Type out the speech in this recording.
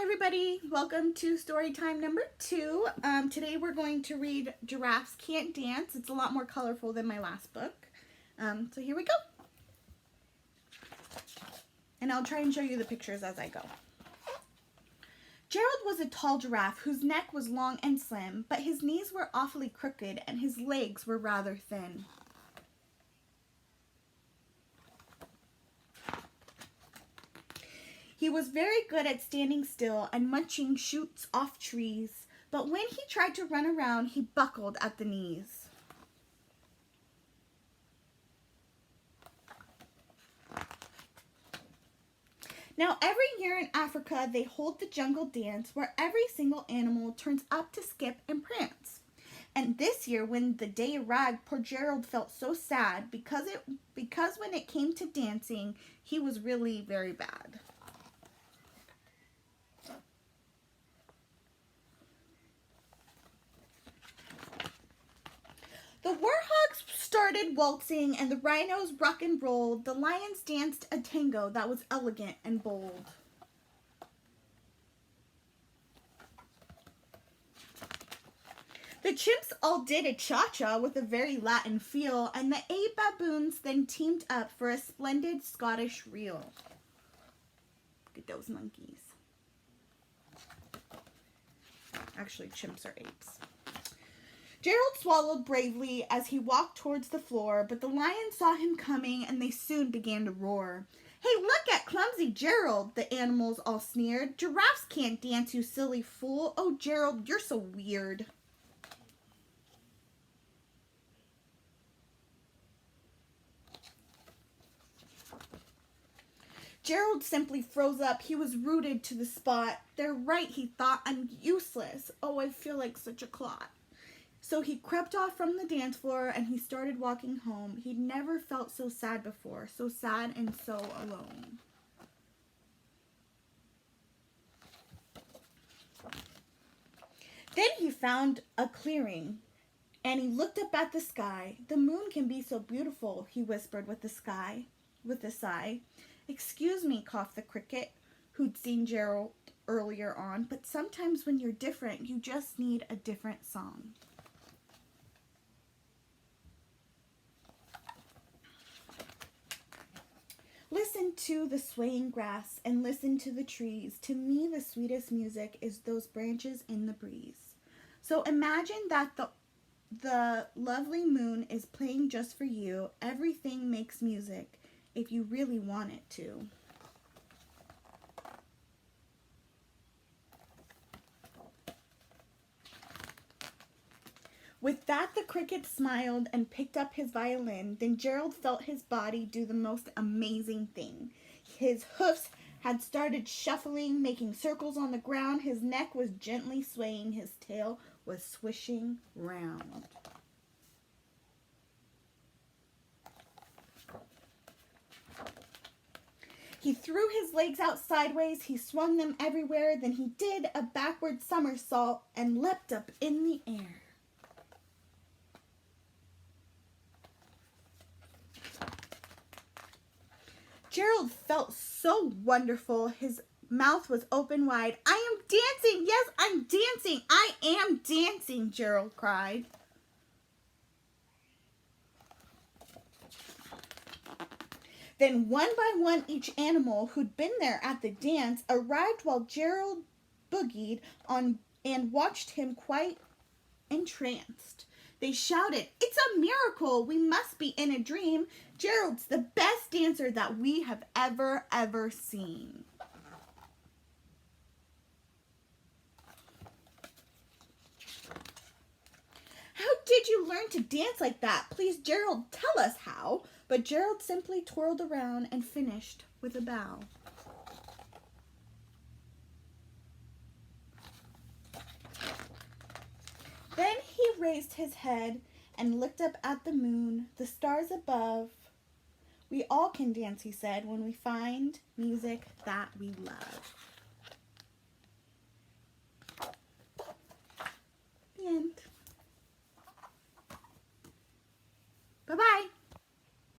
everybody, welcome to story time number 2. Today we're going to read Giraffes Can't Dance. It's a lot more colorful than my last book. So here we go. And I'll try and show you the pictures as I go. Gerald was a tall giraffe whose neck was long and slim, but his knees were awfully crooked and his legs were rather thin. He was very good at standing still and munching shoots off trees, but when he tried to run around, he buckled at the knees. Now, every year in Africa, they hold the jungle dance where every single animal turns up to skip and prance. And this year, when the day arrived, poor Gerald felt so sad because when it came to dancing, he was really very bad. The warthogs started waltzing and the rhinos rock and rolled. The lions danced a tango that was elegant and bold. The chimps all did a cha-cha with a very Latin feel, and the 8 baboons then teamed up for a splendid Scottish reel. Look at those monkeys. Actually, chimps are apes. Gerald swallowed bravely as he walked towards the floor, but the lions saw him coming and they soon began to roar. "Hey, look at clumsy Gerald," the animals all sneered. "Giraffes can't dance, you silly fool. Oh, Gerald, you're so weird." Gerald simply froze up. He was rooted to the spot. "They're right," he thought. "I'm useless. Oh, I feel like such a clot." So he crept off from the dance floor and he started walking home. He'd never felt so sad before, so sad and so alone. Then he found a clearing and he looked up at the sky. "The moon can be so beautiful," he whispered with a sigh. "Excuse me," coughed the cricket, who'd seen Gerald earlier on, "but sometimes when you're different, you just need a different song." Listen to the swaying grass and listen to the trees. To me, the sweetest music is those branches in the breeze. So imagine that the lovely moon is playing just for you. Everything makes music if you really want it to. With that, the cricket smiled and picked up his violin. Then Gerald felt his body do the most amazing thing. His hoofs had started shuffling, making circles on the ground. His neck was gently swaying. His tail was swishing round. He threw his legs out sideways. He swung them everywhere. Then he did a backward somersault and leapt up in the air. Gerald felt so wonderful. His mouth was open wide. "I am dancing! Yes, I'm dancing! I am dancing!" Gerald cried. Then one by one, each animal who'd been there at the dance arrived while Gerald boogied on and watched him quite entranced. They shouted, "It's a miracle! We must be in a dream. Gerald's the best dancer that we have ever seen." "How did you learn to dance like that? Please, Gerald, tell us how." But Gerald simply twirled around and finished with a bow. Then he raised his head and looked up at the moon, the stars above. "We all can dance," he said, "when we find music that we love." The end. Bye-bye.